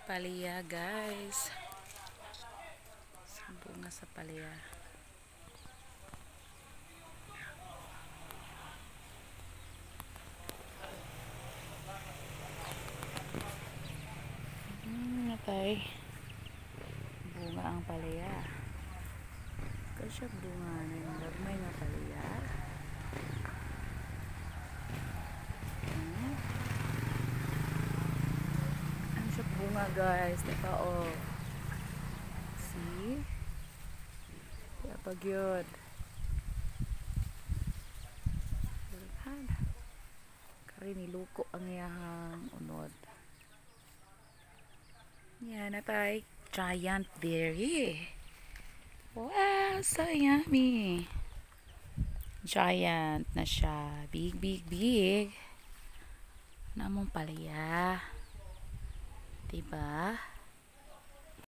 Palaya guys. Bunga sa palaya. Natay. Bunga ang palaya. Kasi bunga na yung dagmay nga palaya. Ang siya bunga guys. Diba oh. See? Kapag yun. Kari niluko ang iyahang unod. Yan natay. Giant berry. Wow, so yummy. Giant na siya. Big, big, big. Namong palaya. Diba?